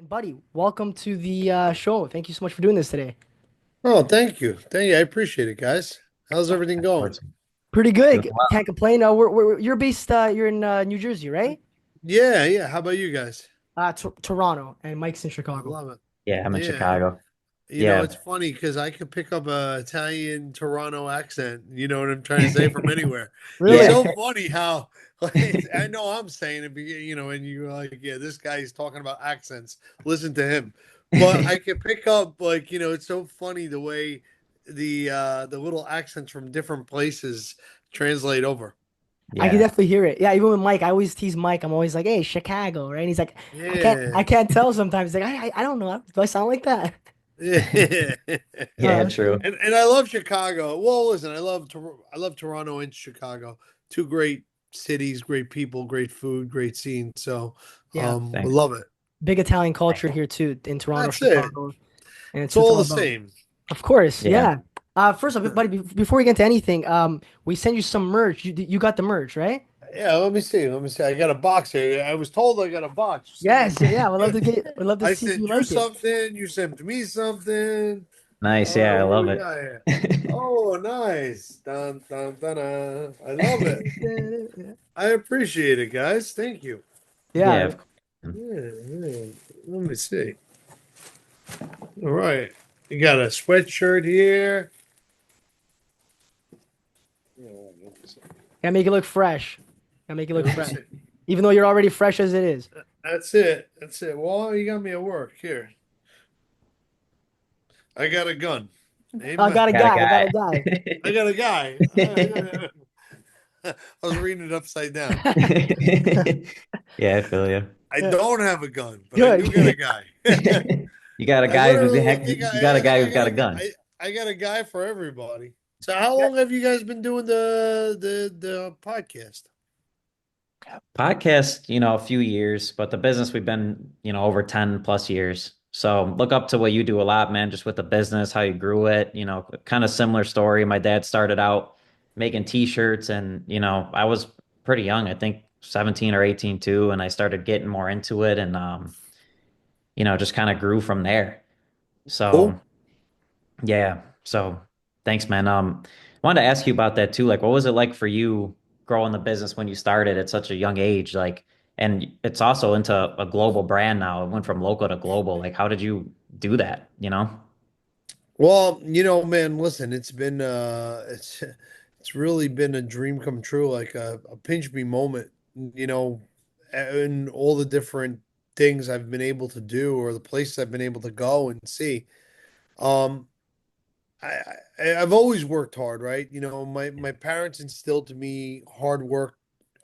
buddy, welcome to the show. Thank you so much for doing this today. Oh, thank you. Thank you. I appreciate it, guys. How's So, everything Of going? course. pretty Doing good. well. Can't complain. You're based, you're in New Jersey, right? Yeah, yeah. How about you guys? T Toronto, and Mike's in I Chicago. love it. Yeah, I'm in Yeah. Chicago. It's Yeah. funny because I could pick up a Italian Toronto accent, you know what I'm trying to say, from anywhere. It's Really? so Yeah. funny how, like, I know I'm saying it, but, and you're like, yeah, this guy's talking about accents. Listen to him. But I can pick up, like, it's so funny the way the little accents from different places translate over. I can Yeah. definitely hear it. Yeah, even with Mike, I always tease Mike. I'm always like, "Hey, Chicago," right? And he's like, I Yeah. can't tell sometimes." He's like, I don't know. Do I sound like that?" Yeah. Yeah, That's true. funny. And I love Chicago. Well, listen, I love Toronto and Chicago. Two great cities, great people, great food, great scene. So, Yeah, I Thanks. love it. big Italian culture here too in Toronto, That's it. Chicago, and it's It's what it's all all the about. same. Of course, Yeah. yeah. First off, buddy, before we get into anything, we sent you some merch. You got the merch, right? Yeah, let me see. Let me see. I got a box here. I was told I got a box. Yes, yeah. We'd love to I see if you sent you like it. something. You sent me something. Nice. All right, Yeah, I what do love we it. got here? Oh, nice. Dun, dun, dun, dun. I love it. I appreciate it, guys. Thank you. Yeah, Yeah, of course. Yeah, yeah. Let me see. All right. You got a sweatshirt here. Yeah, let me see. gotta make it look fresh. Gotta make it Yeah, look let me fresh, see. even though you're already fresh as it is. That's it. That's it. Well, you got me at work. Here. I got a gun. I Amen. got a Got a guy. I got guy. a guy. I got a guy. I was reading it upside down. Yeah, I feel you. I don't have a gun, but I do got a Good. guy. You got a I guy who's literally a heck. look. You got a guy who's got a gun. I got a guy for everybody. So, how Yeah. long have you guys been doing the podcast? Podcast, a few years, but the business we've been, over 10 plus years. So look up to what you do a lot, man, just with the business, how you grew it, kind of similar story. My dad started out making t-shirts and, I was pretty young, I think 17 or 18 too, and I started getting more into it and just kind of grew from there. So Cool. yeah. So thanks, man. Wanted to ask you about that too. Like, what was it like for you growing the business when you started at such a young age? Like, and it's also into a global brand now. It went from local to global. Like, how did you do that? Well, man, listen, it's really been a dream come true, like a pinch me moment, and all the different things I've been able to do or the places I've been able to go and see. Um, I've always worked hard, right? My parents instilled to me hard work,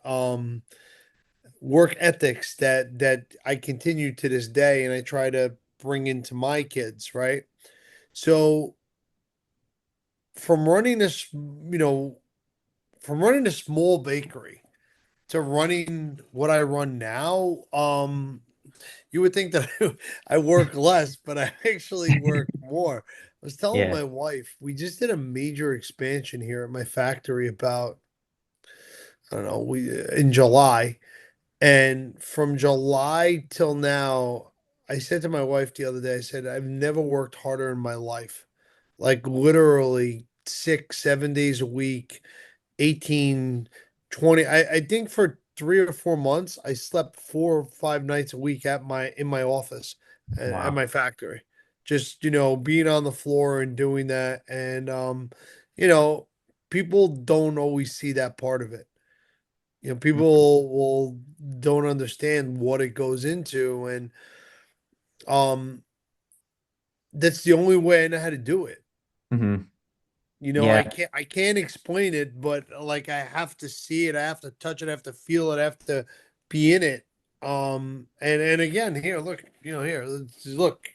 um, work ethics that I continue to this day, and I try to bring into my kids, right? So from running this, from running a small bakery to running what I run now, you would think that I work less, but I actually work more. I was telling Yeah. my wife, we just did a major expansion here at my factory about, I don't know, we in July. And from July till now, I said to my wife the other day, I said, I've never worked harder in my life. Like literally 6, 7 days a week, 18, 20. I think for 3 or 4 months, I slept 4 or 5 nights a week in my office at Wow. my factory. Just, being on the floor and doing that. And you know, people don't always see that part of it. People will don't understand what it goes into, and um that's the only way I know how to do it. Hmm. I Yeah. can't explain it, but like I have to see it, I have to touch it, I have to feel it, I have to be in it. And again, here, look, here, look.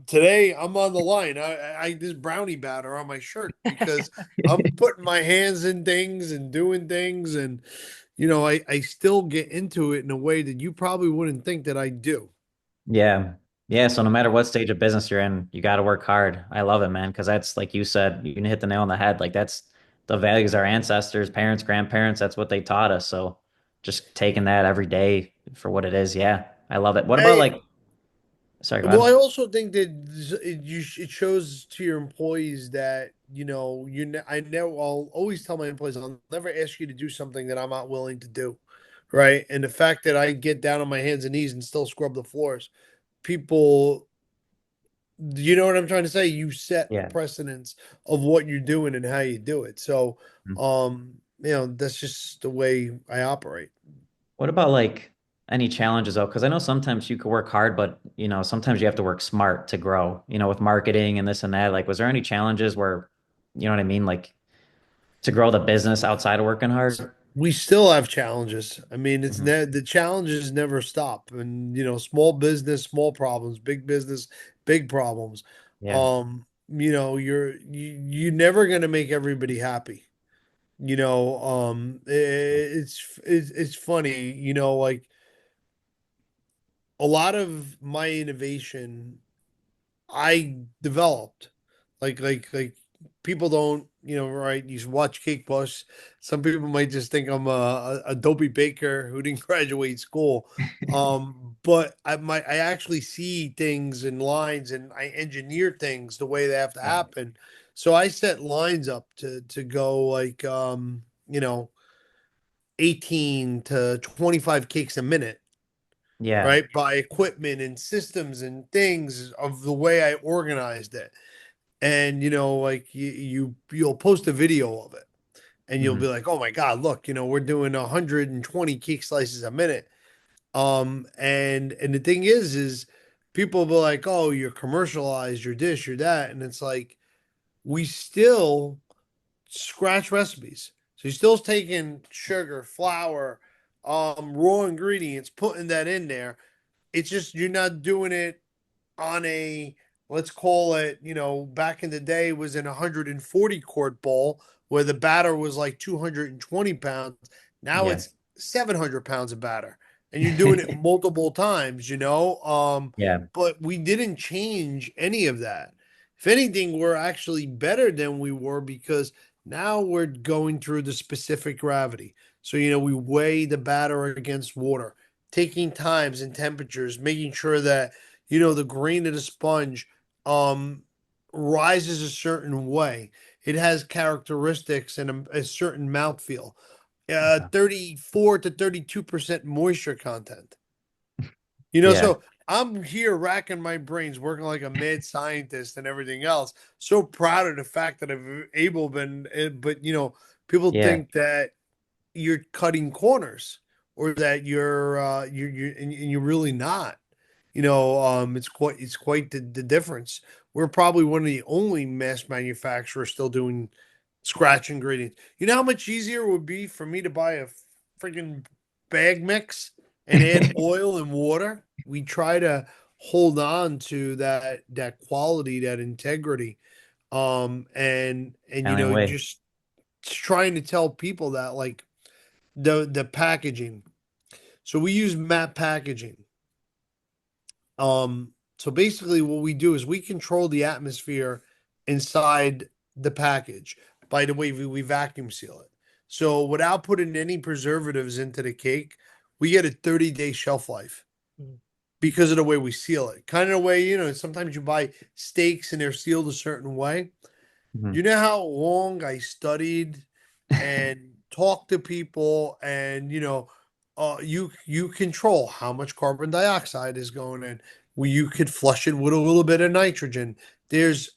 Today I'm on the line. I this brownie batter on my shirt because I'm putting my hands in things and doing things, and I still get into it in a way that you probably wouldn't think that I do. Yeah. Yeah. So no matter what stage of business you're in, you got to work hard. I love it, man, because that's like you said, you can hit the nail on the head. Like that's the values our ancestors, parents, grandparents, that's what they taught us. So just taking that every day for what it is. Yeah. I love it. What about Hey, like, Sorry, go Well, I ahead. also think that it shows to your employees that I know I'll always tell my employees I'll never ask you to do something that I'm not willing to do, right? And the fact that I get down on my hands and knees and still scrub the floors, people, you know what I'm trying to say? You set a Yeah. precedence of what you're doing and how you do it. So, Mhm. that's just the way I operate. What about like any challenges though? Because I know sometimes you could work hard, but sometimes you have to work smart to grow, with marketing and this and that. Like, was there any challenges where, you know what I mean? Like to grow the business outside of working hard? We still have challenges. I mean, Hmm. the challenges never stop, and small business, small problems, big business, big problems. Yeah. You're never gonna make everybody happy. It's funny. Like a lot of my innovation I developed. Like people don't, right? You should watch Cake Boss. Some people might just think I'm a dopey baker who didn't graduate school. But I actually see things in lines and I engineer things the way they have to Yeah. happen. So I set lines up to go like 18 to 25 cakes a minute, Yeah. right? By equipment and systems and things of the way I organized it. And like you'll post a video of it and you'll Hmm. be like, oh my God, look, we're doing 120 cake slices a minute. And the thing is people will be like, oh, you're commercialized, you're this, you're that. And it's like we still scratch recipes. So you're still taking sugar, flour, raw ingredients, putting that in there. It's just you're not doing it on a, let's call it, back in the day was in a 140 quart bowl where the batter was like 220 pounds. Now Yeah. it's 700 pounds of batter and you're doing it multiple times. Yeah. But we didn't change any of that. If anything, we're actually better than we were because now we're going through the specific gravity. So, we weigh the batter against water, taking times and temperatures, making sure that the grain of the sponge um rises a certain way. It has characteristics and a certain mouthfeel. Okay. 34 to 32% moisture content. Yeah. So I'm here racking my brains, working like a mad scientist and everything else. So proud of the fact that I've able been, but people Yeah. think that you're cutting corners or that and you're really not. It's quite the difference. We're probably one of the only mass manufacturers still doing scratch ingredients. You know how much easier it would be for me to buy a freaking bag mix and add oil and water? We try to hold on to that quality, that integrity. And Italian way. just trying to tell people that like the packaging. So we use matte packaging. So basically what we do is we control the atmosphere inside the package. By the way, we vacuum seal it. So without putting any preservatives into the cake, we get a 30-day shelf life Mm. because of the way we seal it. Kind of the way, sometimes you buy steaks and they're sealed a certain way. Mhm. You know how long I studied and talked to people and you control how much carbon dioxide is going in. Well, you could flush it with a little bit of nitrogen. There's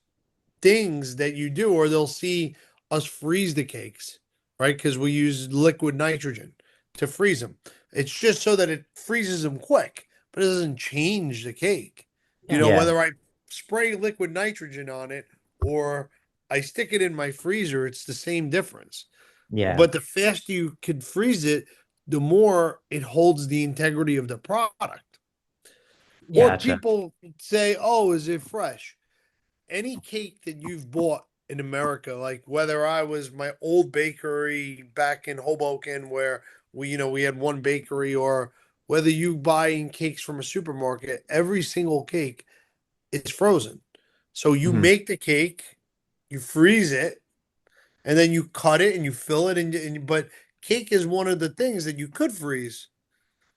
things that you do, or they'll see us freeze the cakes, right? Because we use liquid nitrogen to freeze them. It's just so that it freezes them quick, but it doesn't change the cake. Yeah. Yeah. Whether I spray liquid nitrogen on it or I stick it in my freezer, it's the same difference. Yeah. But the faster you can freeze it, the more it holds the integrity of the product. Or Gotcha. people say, oh, is it fresh? Any cake that you've bought in America, like whether I was my old bakery back in Hoboken where we had one bakery, or whether you buying cakes from a supermarket, every single cake is frozen. So you Hmm. make the cake, you freeze it, and then you cut it and you fill it but cake is one of the things that you could freeze.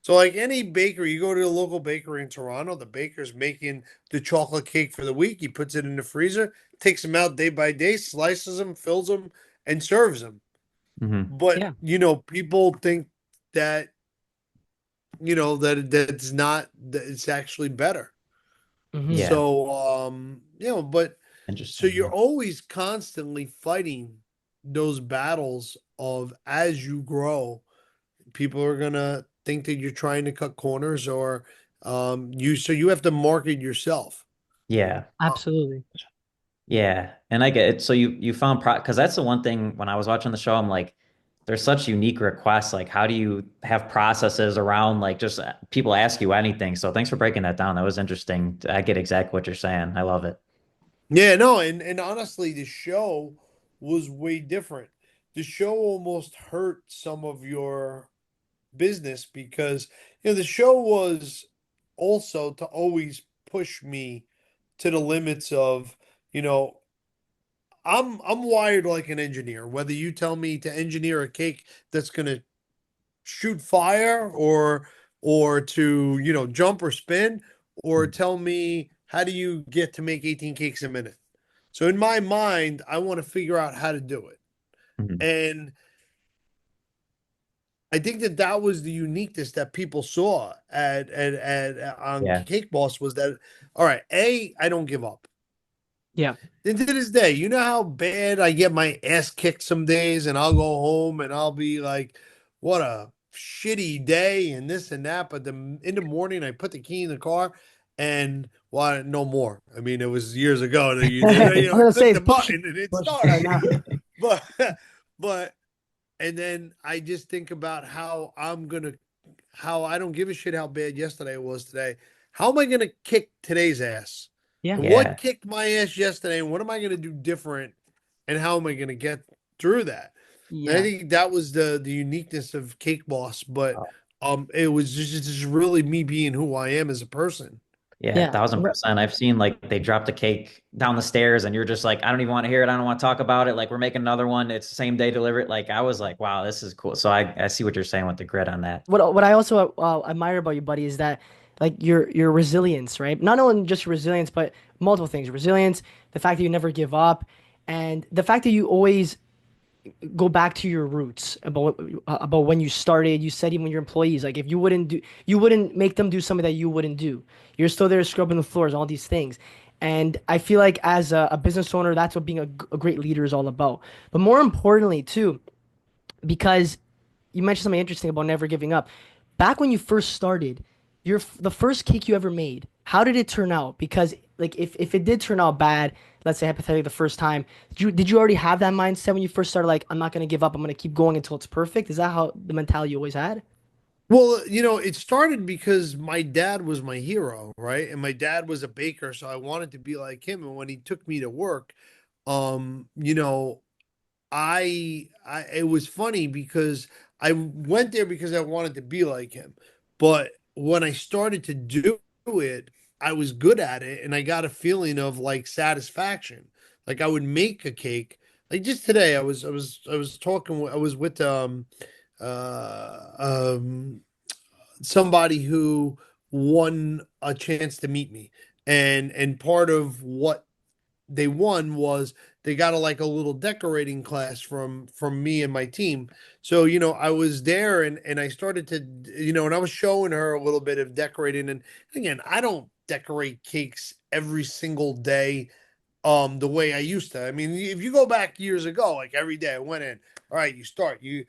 So like any bakery, you go to a local bakery in Toronto, the baker's making the chocolate cake for the week. He puts it in the freezer, takes them out day by day, slices them, fills them, and serves them. Hmm. But Yeah. people think that that's not that it's actually better. Hmm. Yeah. So but so Interesting. you're Yeah. always constantly fighting those battles of as you grow, people are gonna think that you're trying to cut corners or you have to market yourself. Yeah. Uh, Absolutely. Yeah, and I get it. So you found pro because that's the one thing when I was watching the show, I'm like, there's such unique requests. Like, how do you have processes around like just people ask you anything? So thanks for breaking that down. That was interesting. I get exactly what you're saying. I love it. yeah, no, and honestly, the show was way different. The show almost hurt some of your business because the show was also to always push me to the limits of you know I'm wired like an engineer. Whether you tell me to engineer a cake that's gonna shoot fire or to jump or spin or tell me how do you get to make 18 cakes a minute. So in my mind, I want to figure out how to do it. Mhm. And I think that that was the uniqueness that people saw at on Yeah. Cake Boss was that all right, I don't give up. Yeah. And to this day, you know how bad I get my ass kicked some days, and I'll go home and I'll be like, what a shitty day, and this and that. But in the morning, I put the key in the car, and well, no more. I mean, it was years ago. And I'm I gonna say clicked it's the button and it push start started. now. But, but, and then I just think about how I don't give a shit how bad yesterday was today. How am I gonna kick today's ass? Yeah. And what Yeah. kicked my ass yesterday? And what am I gonna do different? And how am I gonna get through that? And I Yeah. think that was the uniqueness of Cake Boss. But Oh, it was just really me being who I am as a person. yeah, Yeah. 1000%. I've seen like they dropped a cake down the stairs and you're just like, I don't even want to hear it. I don't want to talk about it. Like we're making another one. It's the same day delivered. Like I was like, wow, this is cool. So I see what you're saying with the grit on that. What I also admire about you, buddy, is that like your resilience, right? Not only just your resilience, but multiple things. Resilience, the fact that you never give up, and the fact that you always go back to your roots about when you started. You said even your employees, like if you wouldn't make them do something that you wouldn't do. You're still there scrubbing the floors, all these things. And I feel like as a business owner, that's what being a great leader is all about. But more importantly, too, because you mentioned something interesting about never giving up. Back when you first started, the first cake you ever made, how did it turn out? Because like if it did turn out bad, let's say hypothetically the first time, did you already have that mindset when you first started? Like, I'm not gonna give up. I'm gonna keep going until it's perfect. Is that how the mentality you always had? Well, it started because my dad was my hero, right? And my dad was a baker, so I wanted to be like him. And when he took me to work, um, you know, I it was funny because I went there because I wanted to be like him. But when I started to do it, I was good at it and I got a feeling of like satisfaction. Like I would make a cake. Like just today I was talking I was with uh um somebody who won a chance to meet me. And part of what they won was they got a little decorating class from me and my team. So I was there and I started to and I was showing her a little bit of decorating. And again, I don't decorate cakes every single day the way I used to. I mean, if you go back years ago, like every day I went in, all right, you start, you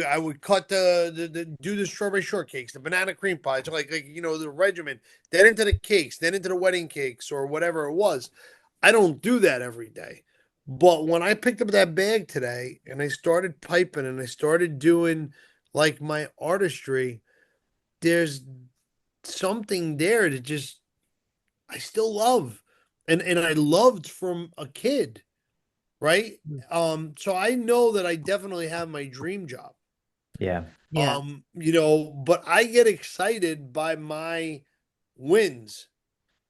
I would cut the do the strawberry shortcakes, the banana cream pies, like the regimen, then into the cakes, then into the wedding cakes or whatever it was. I don't do that every day. But when I picked up that bag today and I started piping and I started doing like my artistry, there's something there that just I still love. And I loved from a kid, right? Mm. So I know that I definitely have my dream job. Yeah. Yeah. But I get excited by my wins.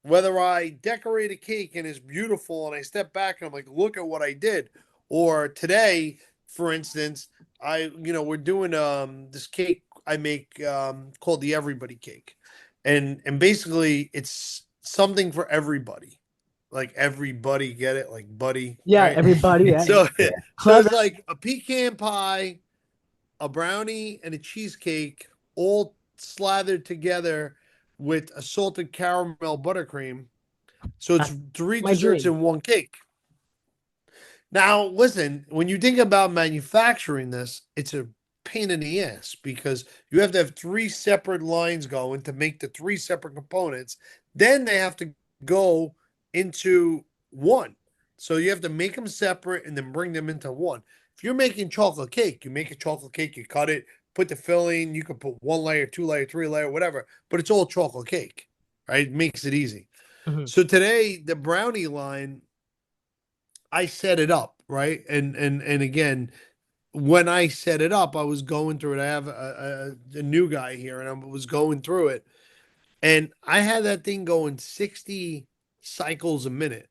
Whether I decorate a cake and it's beautiful and I step back and I'm like, look at what I did. Or today, for instance, we're doing this cake I make called the Everybody Cake. And basically it's something for everybody. Like everybody get it, like buddy, Yeah, right? everybody. Yeah, So Yeah. so clever. it's like a pecan pie, a brownie, and a cheesecake all slathered together with a salted caramel buttercream. So it's That's three my desserts dream. in one cake. Now, listen, when you think about manufacturing this, it's a pain in the ass because you have to have three separate lines going to make the three separate components. Then they have to go into one. So you have to make them separate and then bring them into one. If you're making chocolate cake, you make a chocolate cake, you cut it, put the filling, you can put one layer, two layer, three layer, whatever, but it's all chocolate cake, right? It makes it easy. Mhm. So today, the brownie line, I set it up, right? And again, when I set it up, I was going through it. I have a new guy here, and I was going through it, and I had that thing going 60 cycles a minute.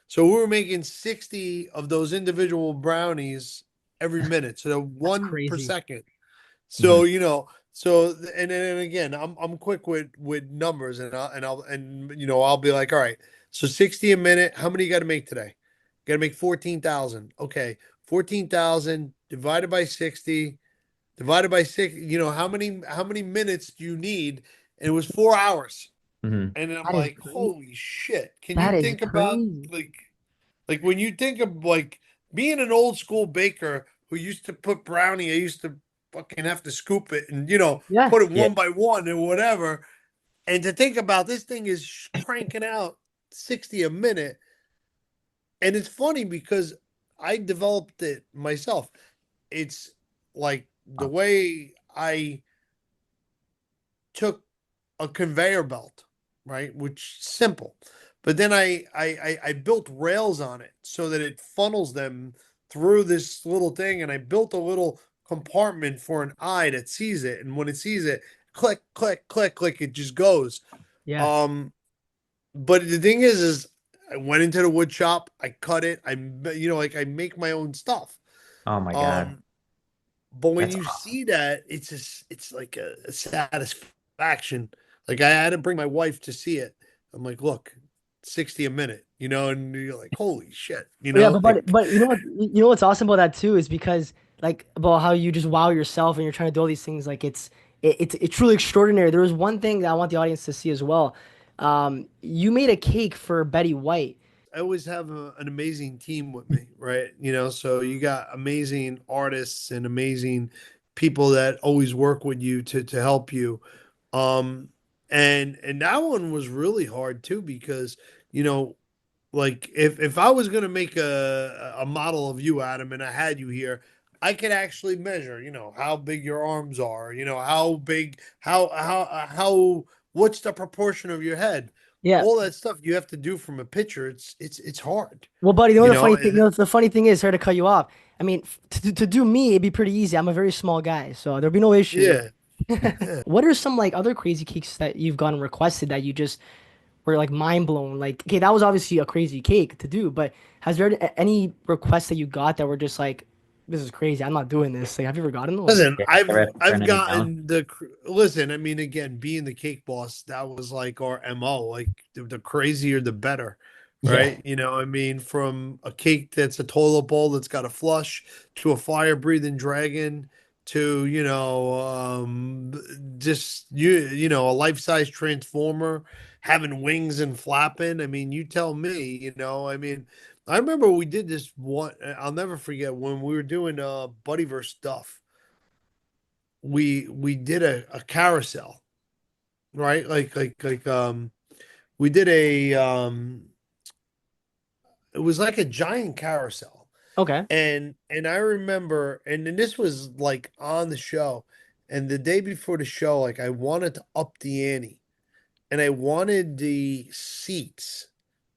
So we were making 60 of those individual brownies every minute, so That's one per crazy. second. Mhm. So and then again, I'm quick with numbers, and I'll be like, all right, so 60 a minute. How many you got to make today? Got to make 14,000. Okay, 14,000 divided by 60 divided by six. How many minutes do you need? And it was 4 hours. Mhm. And I'm That is like, crazy. holy shit! Can you That is think about crazy. like when you think of like being an old school baker who used to put brownie, I used to fucking have to scoop it and Yeah. put it Yeah. one by one and whatever. And to think about this thing is cranking out 60 a minute. And it's funny because I developed it myself. It's like the Oh, way I took a conveyor belt, right? Which simple. But then I built rails on it so that it funnels them through this little thing, and I built a little compartment for an eye that sees it, and when it sees it, click, click, click, click, it just goes. Yeah. Um, but the thing is I went into the wood shop, I cut it, like I make my own stuff. oh my God. Um, but when That's you awesome. see that, it's like a satisfaction. Like I had to bring my wife to see it. I'm like, look, 60 a minute, and you're like, holy shit, Yeah, but like but you know what's awesome about that too is because like about how you just wow yourself and you're trying to do all these things like it's truly extraordinary. There was one thing that I want the audience to see as well. You made a cake for Betty White. I always have an amazing team with me, right? So you got amazing artists and amazing people that always work with you to help you. Um, and that one was really hard too because you know like if I was gonna make a model of you, Adam, and I had you here, I could actually measure, how big your arms are, how big, how what's the proportion of your head, Yeah. all that stuff you have to do from a picture. It's hard, Well, buddy, you know. the funny thing is, sorry to cut you off. I mean, to do me, it'd be pretty easy. I'm a very small guy, so there'd be no issue. Yeah, yeah. What are some like other crazy cakes that you've gotten requested that you just were like mind blown? Like, okay, that was obviously a crazy cake to do, but has there any requests that you got that were just like, this is crazy. I'm not doing this. Like, have you ever gotten those? Listen, Yeah. I've Ever have to turn I've any down? gotten the listen. I mean, again, being the cake boss, that was like our MO. Like the crazier, the better, Yeah. right? I mean, from a cake that's a toilet bowl that's got a flush to a fire breathing dragon to just a life size transformer having wings and flapping. I mean, you tell me. I mean, I remember we did this one. I'll never forget when we were doing Buddyverse stuff. We did a carousel, right? We did it was like a giant carousel. Okay. And I remember, and then this was like on the show, and the day before the show, like I wanted to up the ante, and I wanted the seats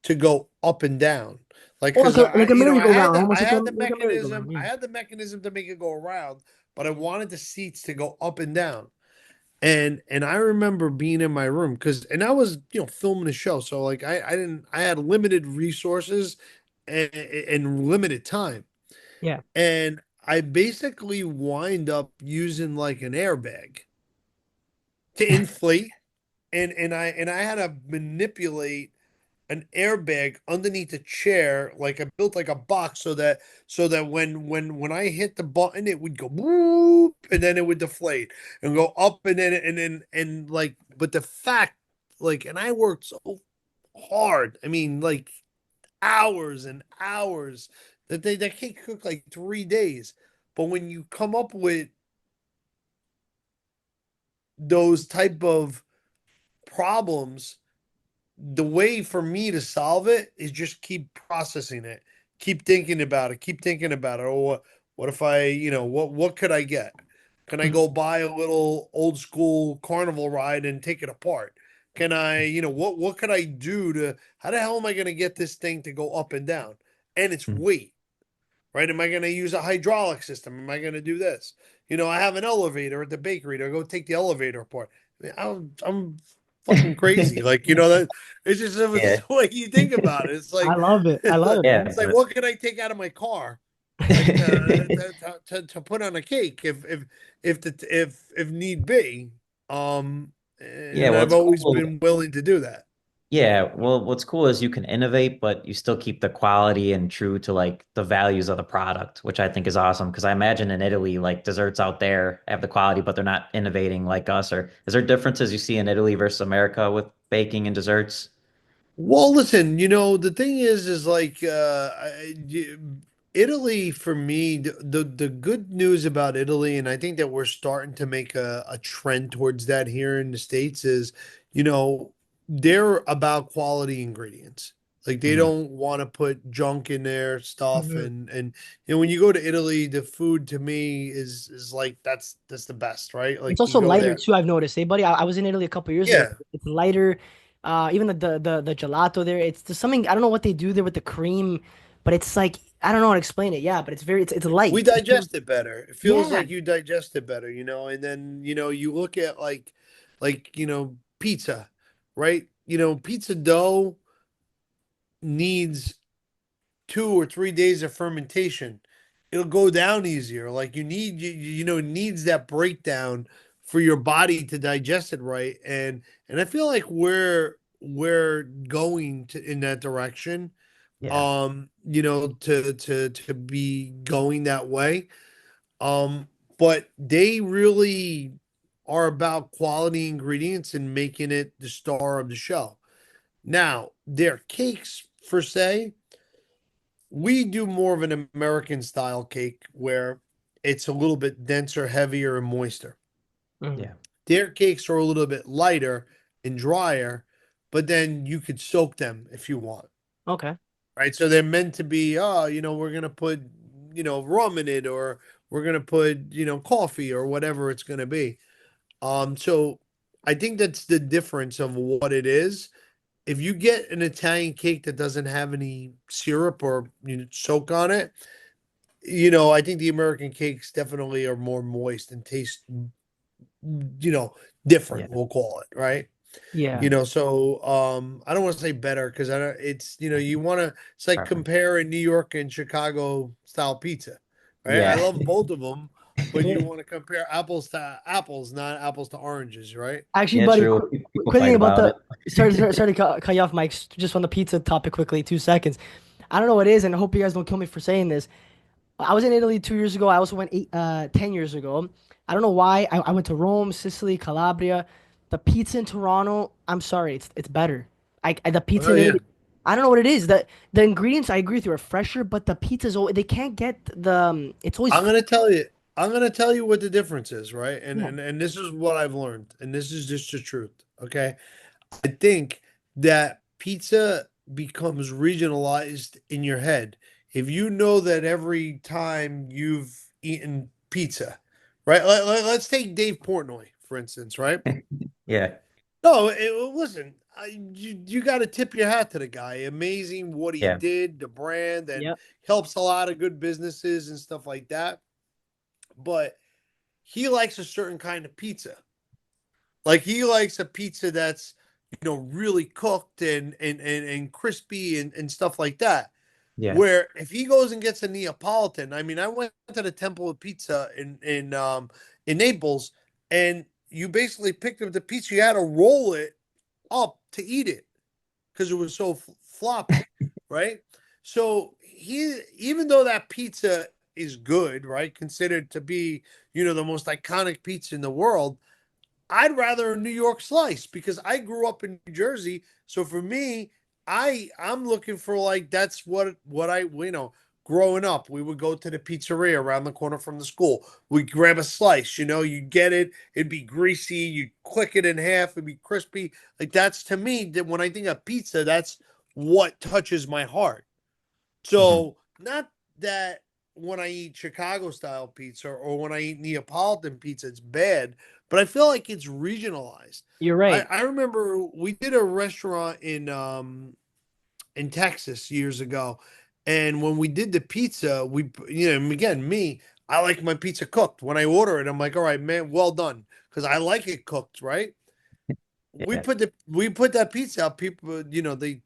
to go up and down. Like, Oh, cause like a merry-go-round, I almost had the like a merry-go-round. I Yeah. had the mechanism to make it go around, but I wanted the seats to go up and down. And I remember being in my room and I was, filming a show. So like I had limited resources and limited time. Yeah. And I basically wind up using like an airbag to inflate, and I had to manipulate an airbag underneath a chair, like I built like a box so that when I hit the button, it would go whoop, and then it would deflate and go up, and like, but the fact, like, and I worked so hard. I mean, like hours and hours that cake cooked like 3 days. But when you come up with those type of problems, the way for me to solve it is just keep processing it, keep thinking about it, keep thinking about it. Or what if I, what could I get? Can I Mhm. go buy a little old school carnival ride and take it apart? Can I, what could I do to, how the hell am I going to get this thing to go up and down? And it's Mm. weight, right? Am I going to use a hydraulic system? Am I going to do this? I have an elevator at the bakery to go take the elevator apart. I mean, I'm fucking crazy. Like, that it's Yeah. the way you think about it. It's I like, love it. I it's love like, it, Yeah, man. it's like, what can I take out of my car? Like to put on a cake if need be. yeah, And well, I've it's always cool. been willing to do that. Yeah, well, what's cool is you can innovate, but you still keep the quality and true to like the values of the product, which I think is awesome. Because I imagine in Italy, like desserts out there have the quality, but they're not innovating like us. Or is there differences you see in Italy versus America with baking and desserts? Well, listen, the thing is like Italy for me, the good news about Italy, and I think that we're starting to make a trend towards that here in the States is, you know, they're about quality ingredients. Like they Hmm. don't want to put junk in their stuff, Mhm. and when you go to Italy, the food to me is like that's the best, right? It's Like you also go lighter there. too, I've noticed. Hey, buddy, I was in Italy a couple years ago. Yeah. It's lighter. Even the gelato there, it's just something I don't know what they do there with the cream, but it's like I don't know how to explain it. Yeah, but it's We light. It feels, digest it better. It feels yeah. like you digest it better, and then, you look at like pizza, right? Pizza dough needs 2 or 3 days of fermentation. It'll go down easier. Like it needs that breakdown for your body to digest it right. And I feel like we're going to in that direction. Yeah, To be going that way. Um, but they really are about quality ingredients and making it the star of the show. Now, their cakes, per se, we do more of an American style cake where it's a little bit denser, heavier, and moister. Mhm. yeah, Their cakes are a little bit lighter and drier, but then you could soak them if you want. Okay. Right? So they're meant to be, we're gonna put, rum in it, or we're gonna put, coffee or whatever it's gonna be. So I think that's the difference of what it is. If you get an Italian cake that doesn't have any syrup or soak on it, I think the American cakes definitely are more moist and taste, you know, different, yeah. we'll call it, right? Yeah. So I don't want to say better because I don't it's you want to it's like Preference. comparing New York and Chicago style pizza, right? I Yeah, love both of them, but Yeah. you want to compare apples to apples, not apples to oranges, right? Actually, yeah, buddy, true. People quick thing fight about about the it. sorry to cut you off, Mike. Just on the pizza topic quickly, 2 seconds. I don't know what it is, and I hope you guys don't kill me for saying this. I was in Italy 2 years ago. I also went 10 years ago. I don't know why. I went to Rome, Sicily, Calabria. The pizza in Toronto, I'm sorry, it's better. The pizza Oh in yeah. Italy, I don't know what it is. The ingredients, I agree with you, are fresher, but the pizza's always, they can't get the it's always I'm gonna tell you. I'm gonna tell you what the difference is, right? And yeah. and and this is what I've learned, and this is just the truth. Okay, I think that pizza becomes regionalized in your head. If you know that every time you've eaten pizza, right? Let's take Dave Portnoy, for instance, right? Yeah, No, listen, you got to tip your hat to the guy. Amazing what he yeah, did, the brand, and Yep. helps a lot of good businesses and stuff like that. But he likes a certain kind of pizza. Like he likes a pizza that's really cooked and crispy and stuff like that. Yeah. Where if he goes and gets a Neapolitan, I mean, I went to the Temple of Pizza in Naples, and you basically picked up the pizza. You had to roll it up to eat it because it was so floppy, right? So he, even though that pizza is good, right, considered to be the most iconic pizza in the world, I'd rather a New York slice because I grew up in New Jersey. So for me, I'm looking for like that's what I growing up, we would go to the pizzeria around the corner from the school. We'd grab a slice, you get it, it'd be greasy, you click it in half, it'd be crispy. Like that's to me that when I think of pizza, that's what touches my heart. Hmm. So not that when I eat Chicago style pizza or when I eat Neapolitan pizza, it's bad, but I feel like it's regionalized. You're I, right. I remember we did a restaurant in Texas years ago, and when we did the pizza, again me, I like my pizza cooked. When I order it, I'm like, all right, man, well done, because I like it cooked, right? Yeah. We put that pizza out. People,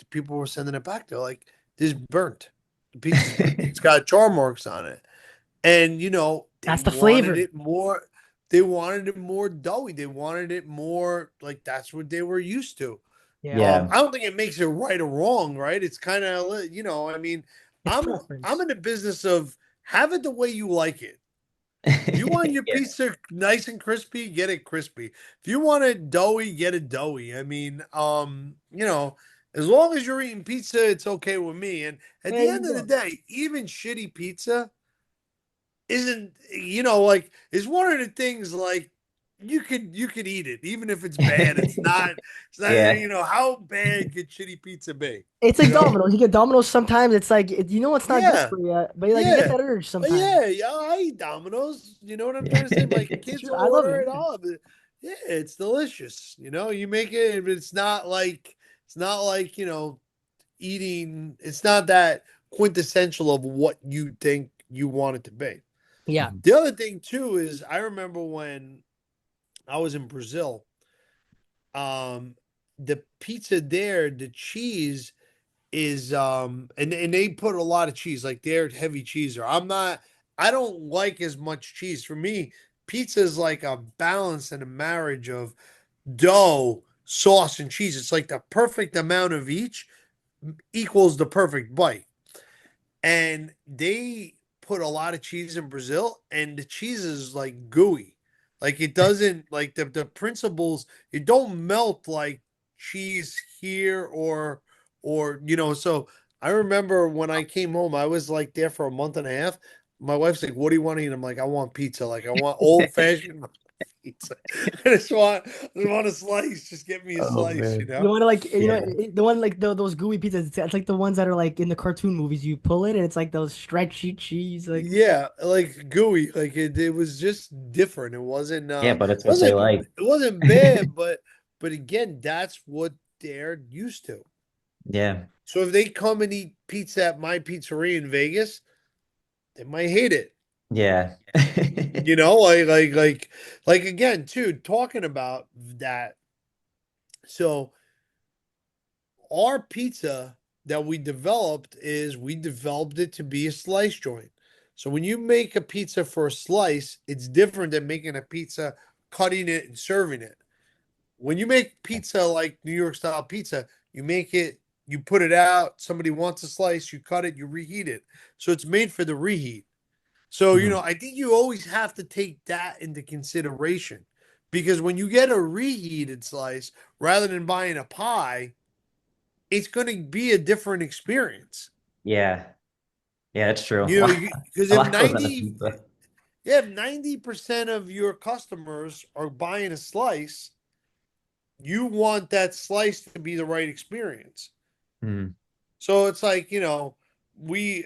people were sending it back. They're like, "This is burnt. The pizza's burnt. It's got char marks on it." And they That's the wanted flavor. it more. They wanted it more doughy. They wanted it more like that's what they were used to. Yeah. Yeah. I don't think it makes it right or wrong, right? It's kind of, I mean, It's I'm preference. in the business of have it the way you like it. If you want your Yeah. pizza nice and crispy, get it crispy. If you want it doughy, get it doughy. I mean, as long as you're eating pizza, it's okay with me. And at There the you end of the go. day, even shitty pizza isn't, like is one of the things like you could eat it even if it's bad. It's not Yeah. how bad could shitty pizza be? It's You like know? Domino's. You get Domino's sometimes. It's like it's not good Yeah. for you, but like you get Yeah. that urge sometimes. Yeah, I eat Domino's. You know what I'm trying to say? My It's kids true. will I love order it. it Yeah. all of it. Yeah, it's delicious. You make it, but it's not like eating. It's not that quintessential of what you think you want it to be. Yeah. Mhm. The other thing too is I remember when I was in Brazil, um, the pizza there, the cheese is and they put a lot of cheese, like they're heavy cheeser. I don't like as much cheese. For me, pizza is like a balance and a marriage of dough, sauce, and cheese. It's like the perfect amount of each equals the perfect bite. And they put a lot of cheese in Brazil, and the cheese is like gooey. Like it doesn't like the principles, it don't melt like cheese here or so I remember when I came home, I was like there for a month and a half. My wife's like, "What do you want to eat?" I'm like, "I want pizza. Like I want old fashioned pizza. I just want a slice. Just get me a Oh slice, you man. You know?" want to like Yeah. the one like those gooey pizzas. It's like the ones that are like in the cartoon movies. You pull it and it's like those stretchy cheese. Like Yeah, like gooey. Like it was just different. It wasn't Yeah, but it's what they wasn't like. it wasn't bad, but again, that's what they're used to. Yeah. So if they come and eat pizza at my pizzeria in Vegas, they might hate it. Yeah. Like again, too, talking about that. So our pizza that we developed it to be a slice joint. So when you make a pizza for a slice, it's different than making a pizza, cutting it and serving it. When you make pizza like New York style pizza, you make it, you put it out, somebody wants a slice, you cut it, you reheat it. So it's made for the reheat. So, Mhm. I think you always have to take that into consideration because when you get a reheated slice rather than buying a pie, it's going to be a different experience. Yeah. Yeah, it's true. You know, because A lot goes on a pizza. if 90% of your customers are buying a slice, you want that slice to be the right experience. Mm. So it's like, we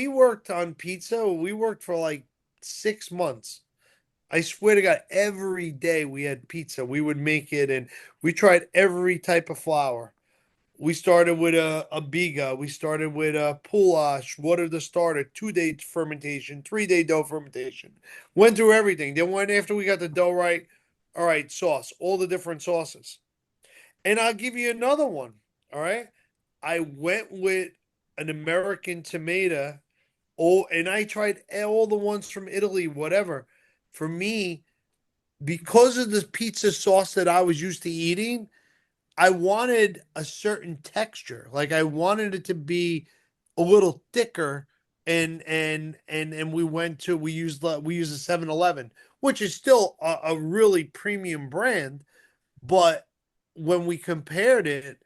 worked on pizza. We worked for like 6 months. I swear to God, every day we had pizza. We would make it and we tried every type of flour. We started with a biga. We started with a poulash. What are the starter? 2 day fermentation, 3 day dough fermentation. Went through everything. Then went after we got the dough right. All right, sauce, all the different sauces. And I'll give you another one. All right. I went with an American tomato. Oh, and I tried all the ones from Italy, whatever. For me, because of the pizza sauce that I was used to eating, I wanted a certain texture. Like I wanted it to be a little thicker. And we used a 7-Eleven, which is still a really premium brand, but when we compared it,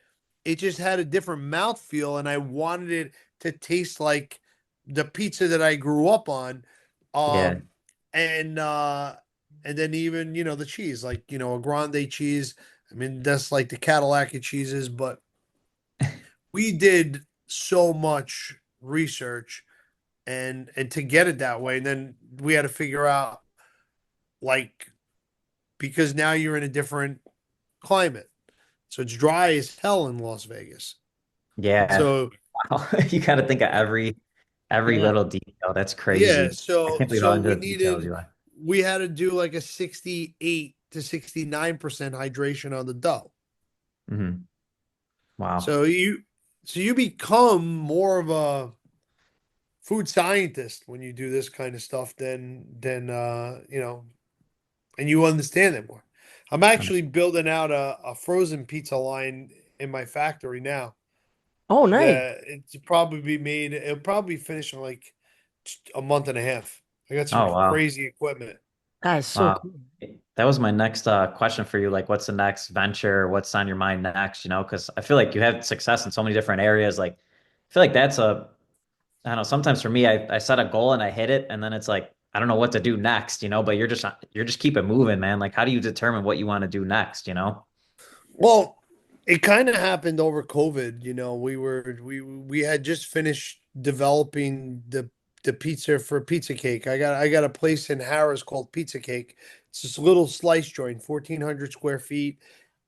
it just had a different mouthfeel, and I wanted it to taste like the pizza that I grew up on. Yeah. Um, and uh, and then even the cheese, like a grande cheese. I mean, that's like the Cadillac of cheeses, but we did so much research and to get it that way, and then we had to figure out like because now you're in a different climate. So it's dry as hell in Las Vegas. Yeah. So Wow. You got to think of every Yeah. little detail. That's yeah, crazy. I so can't believe how so into the details you are. we had to do like a 68 to 69% hydration on the dough. Hmm. Wow. So you become more of a food scientist when you do this kind of stuff than and you understand it more. I'm Um, actually building out a frozen pizza line in my factory now. Oh, nice. That it's probably be made. It'll probably finish in like a month and a half. I got some Oh, wow. crazy equipment. That is so Wow. cool. That was my next question for you. Like, what's the next venture? What's on your mind next? Because I feel like you had success in so many different areas. Like, I feel like I don't know, sometimes for me, I set a goal and I hit it, and then it's like, I don't know what to do next, but you're just keep it moving, man. Like, how do you determine what you want to do next? Well, it kind of happened over COVID. We had just finished developing the pizza for Pizza Cake. I got a place in Harris called Pizza Cake. It's this little slice joint, 1,400 square feet.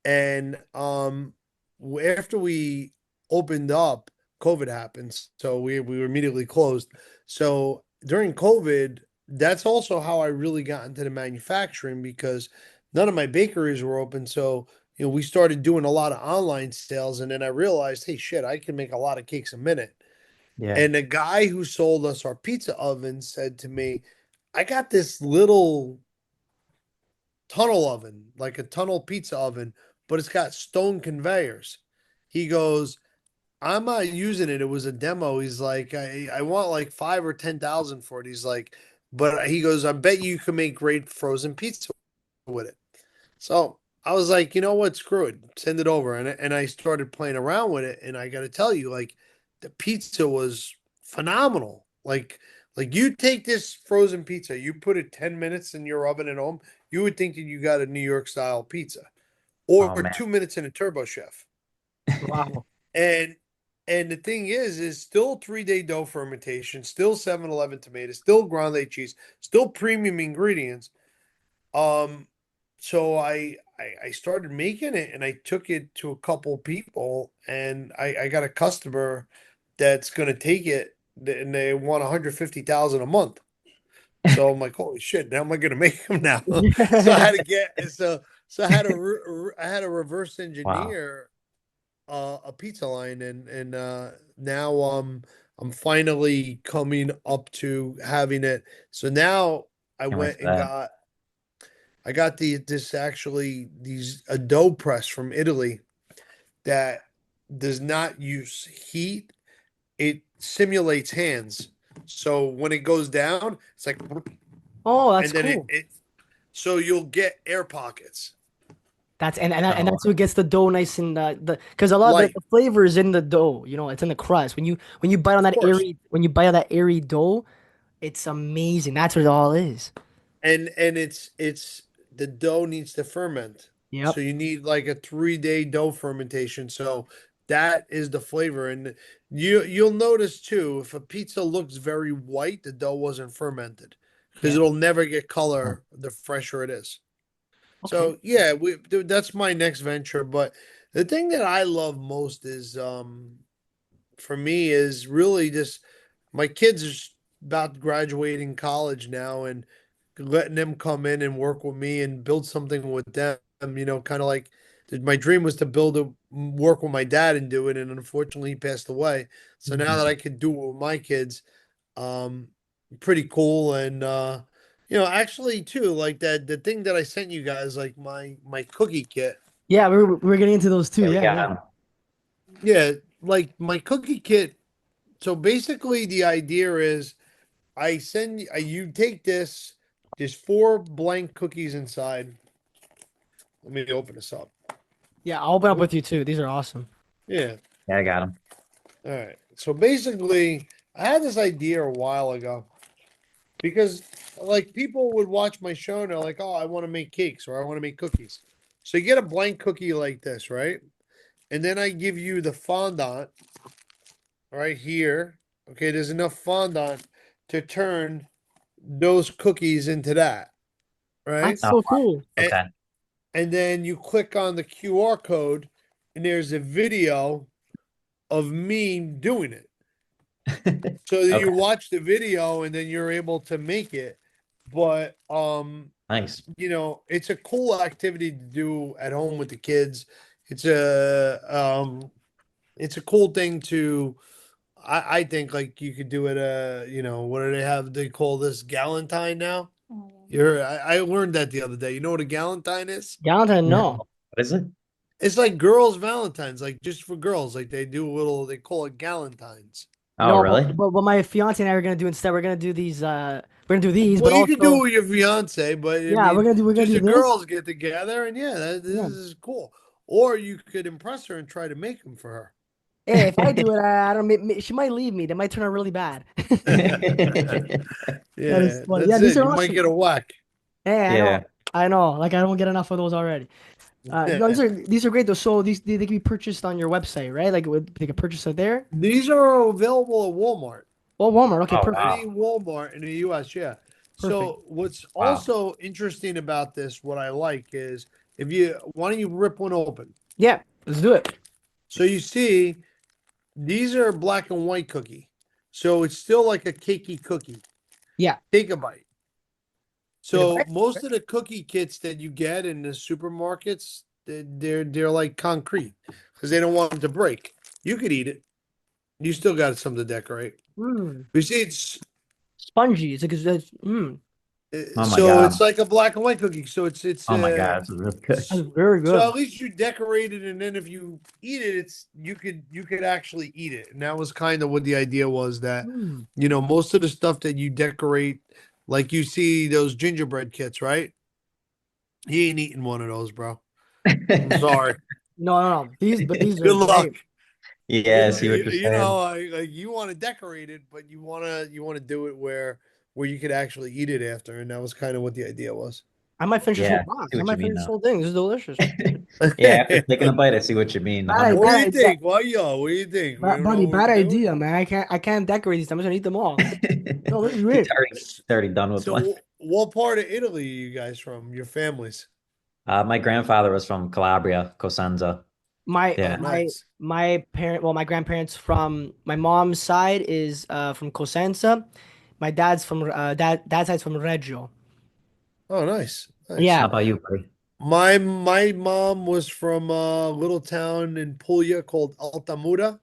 And after we opened up, COVID happened, so we were immediately closed. So during COVID, that's also how I really got into the manufacturing because none of my bakeries were open. So we started doing a lot of online sales, and then I realized, hey, shit, I can make a lot of cakes a minute. Yeah. And the guy who sold us our pizza oven said to me, I got this little tunnel oven, like a tunnel pizza oven, but it's got stone conveyors. He goes, I'm not using it. It was a demo. He's like, I want like 5 or 10,000 for it. He's like, but he goes, I bet you can make great frozen pizza with it. So I was like, you know what? Screw it. Send it over. And I started playing around with it. And I got to tell you, like, the pizza was phenomenal. Like you take this frozen pizza, you put it 10 minutes in your oven at home, you would think that you got a New York style pizza or Oh man. 2 minutes in a turbo chef. Wow. And and the thing is still 3 day dough fermentation, still 7-Eleven tomatoes, still grande cheese, still premium ingredients. Um, so I started making it and I took it to a couple people and I got a customer that's gonna take it and they want 150,000 a month. So I'm like, holy shit, how am I gonna make them now? So I had to get so I had to reverse Wow. engineer a pizza line and now I'm finally coming up to having it. So now I Can't wait went for and that. got these a dough press from Italy that does not use heat. It simulates hands. So when it goes down, it's like, Oh, that's and then cool. so you'll get air pockets. And Oh, that's what gets the dough nice and the because a lot of Light, the flavor is in the dough. It's in the crust. When you bite on of that course. airy dough, it's amazing. That's what it all is. And it's the dough needs to ferment. So Yep. you need like a 3 day dough fermentation. So that is the flavor. And you'll notice too, if a pizza looks very white, the dough wasn't fermented because Yeah. it'll never get color the fresher it is. Okay. So yeah, that's my next venture. But the thing that I love most is for me is really just my kids are about graduating college now and letting them come in and work with me and build something with them, kind of like My dream was to build a work with my dad and do it, and unfortunately he passed away. So now that I could do it with my kids, um, pretty cool. And actually too, like that the thing that I sent you guys, like my cookie kit. Yeah, we're getting into those too. Yeah, we Yeah, got yeah. him. Yeah, like my cookie kit. So basically, the idea is you take this. There's four blank cookies inside. Let me open this up. Yeah, I'll open up with you too. These are awesome. Yeah. Yeah, I got him. All right. So basically, I had this idea a while ago because like people would watch my show and they're like, "Oh, I want to make cakes or I want to make cookies." So you get a blank cookie like this, right? And then I give you the fondant right here. Okay, there's enough fondant to turn those cookies into that, right? That's Oh, so cool. And, okay. and then you click on the QR code and there's a video of me doing it. So that you Okay. watch the video and then you're able to make it. But Nice. it's a cool activity to do at home with the kids. It's a cool thing to I think like you could do it what do they have they call this galentine now? I learned that the other day. You know what a galentine is? Galentine, No. no. What is it? It's like girls' Valentines, like just for girls. Like they do a little, they call it galentines. Oh, No, really? but what my fiance and I are gonna do instead, we're gonna do these we're gonna do these, Well, but you could do it also with your fiance, but I yeah, mean, we're gonna just do the this. girls get together, and yeah, this Yeah. is cool. Or you could impress her and try to make them for Hey, if I do it, I don't she might leave me. That might turn out really bad. her. That is Yeah, funny. Yeah, that's these it. are You might awesome. get a whack. Hey, I know. Yeah. I know. Like I don't get enough of those already. No, these are great though. So they can be purchased on your website, right? Like they can purchase it there. These are available at Walmart. Well, Walmart. Okay, Oh, perfect. Any wow. Walmart in the US, yeah. Perfect. So what's Wow. also interesting about this, what I like is if you why don't you rip one open? Yeah, let's do it. So you see these are black and white cookie. So it's still like a cakey cookie. Yeah. Take a bite. Take a So bite. most of the cookie kits that you get in the supermarkets, they're like concrete because they don't want them to break. You could eat it. You still got some to decorate. Mm. You see, it's Spongy. Oh my so God. it's like a black and white cookie. So it's Oh my God. This is really good. That's very so good. at least you decorate it, and then if you eat it, it's you could actually eat it. And that was kind of what the idea was that Mm. most of the stuff that you decorate, like you see those gingerbread kits, right? He ain't eating one of those, bro. I'm sorry. No, no, no. But these are Good luck. great. Yeah, These I are see what you're saying. Like you want to decorate it, but you want to do it where you could actually eat it after, and that was kind of what the idea was. I might finish this whole Yeah, I box. see I what you might mean finish this now. whole thing. This is delicious. Yeah, after taking a bite, I see what you mean. What do 100%. you think? Why yo? What do you think? We don't know Buddy, what we're bad doing. idea, man. I can't decorate these. I'm just gonna eat them all. No, this is He's great. already, he's already done with one. So, what part of Italy are you guys from? Your families? My grandfather was from Calabria, Cosenza. My Oh, Yeah. my nice. my parent, well, my grandparents from my mom's side is from Cosenza. My dad's side's from Reggio. Oh, nice, nice. How Yeah. about you, buddy? My mom was from a little town in Puglia called Altamura,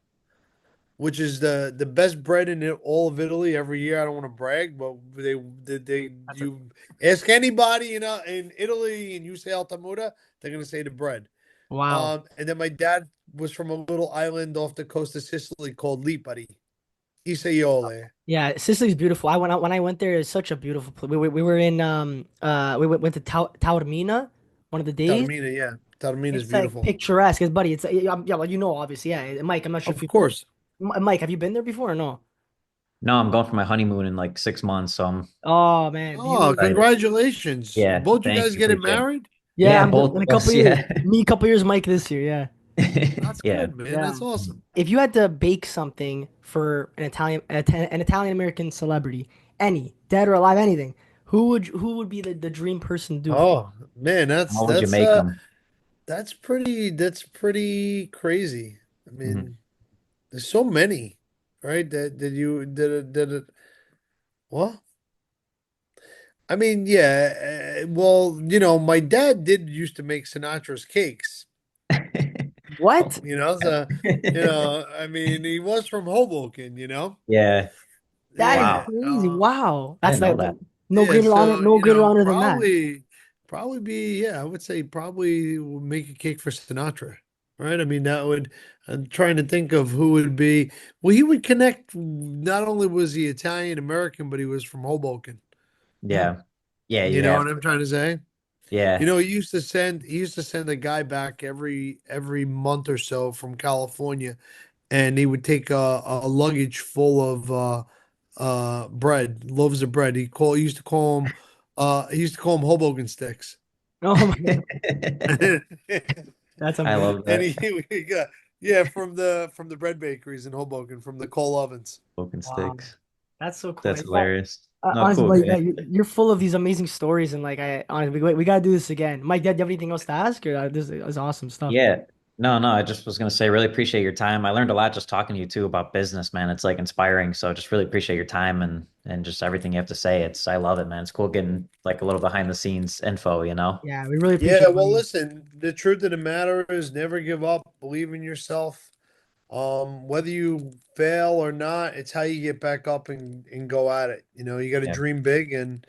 which is the best bread in all of Italy every year. I don't want to brag, but they That's a, you ask anybody in Italy and you say Altamura, they're gonna say the bread. wow. And then my dad was from a little island off the coast of Sicily called Lipari, Isaiole. Yeah, Sicily's beautiful. I went out when I went there. It's such a beautiful place. We were in we went to Taormina one of the days. Taormina, yeah, Taormina is It's like beautiful. picturesque, buddy. It's yeah, well, obviously, yeah. Mike, I'm not sure if Of you course. Mike, have you been there before or no? No, I'm going for my honeymoon in like 6 months, so I'm Oh man, Oh, you excited. congratulations! Yeah, Both you thank guys you. getting Appreciate it. married? yeah, Yeah, I'm both in a of us. couple years. Yeah. Me, a couple years, Mike this year. Yeah, That's Yeah. good, man. yeah. That's awesome. If you had to bake something for an Italian American celebrity, any dead or alive, anything, who would be the dream person to do it for? Oh man, that's How would you that's make uh them? that's pretty crazy. I Hmm. mean, there's so many, right? That you did it. Well, I mean, yeah. Well, my dad did used to make Sinatra's cakes. What? So I mean, he was from Hoboken. Yeah. That is Yeah. Wow. crazy. Wow. I That's didn't know like that. no Yeah, greater honor, so no greater honor than that. probably be, yeah, I would say probably would make a cake for Sinatra, right? I mean, that would. I'm trying to think of who would be. Well, he would connect. Not only was he Italian American, but he was from Hoboken. Mm. Yeah. Yeah, You you know have what I'm to. trying to say? Yeah. He used to send a guy back every month or so from California, and he would take a luggage full of bread, loaves of bread. He used to call them Hoboken sticks. Oh my God. and That's I amazing. love that. he got, yeah, from the bread bakeries in Hoboken, from the coal ovens. Open Wow. sticks. That's so cool. That's hilarious. No, Honestly, cool, like, yeah, man. you're full of these amazing stories, and like, I honestly, we gotta do this again. Mike, do you have anything else to ask? Or this is awesome stuff. Yeah. No, no, I just was gonna say really appreciate your time. I learned a lot just talking to you too about business, man. It's like inspiring. So just really appreciate your time and just everything you have to say. I love it, man. It's cool getting like a little behind the scenes info, you know? Yeah, we really Yeah, appreciate it, well, buddy. listen, the truth of the matter is never give up, believe in yourself. Whether you fail or not, it's how you get back up and go at it. You got to Yeah. dream big, and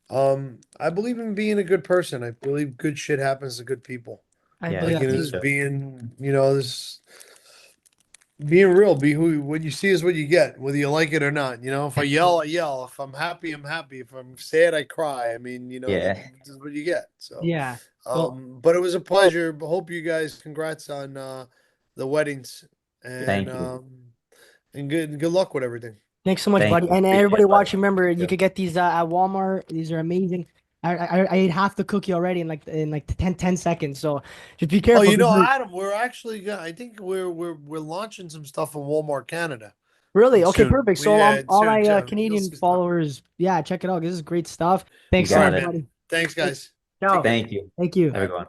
I believe in being a good person. I believe good shit happens to good people. I Yeah. believe Like, that Me too. this too. being real, be who what you see is what you get, whether you like it or not. If I yell, I yell. If I'm happy, I'm happy. If I'm sad, I cry. I mean, that Yeah. this is what you get. So, Yeah. Well, but it was a pleasure. Hope you guys, congrats on the weddings, and Thank you. good luck with everything. thanks so much, Thank buddy. you. And Appreciate everybody it, buddy. watching, remember you Yeah. could get these at Walmart. These are amazing. I ate half the cookie already in like 10 seconds. So just be Oh, careful. These are Adam, we're actually I think we're launching some stuff in Walmart Canada really okay, soon. perfect. We So Yeah, all soon my too. You'll Canadian see stuff. followers, yeah, check it out. This is great stuff. You Thanks so All right, much, got it. man. buddy. Thanks, Thanks. guys. Take Ciao. care. Thank you. Thank you. All Have a right. good one.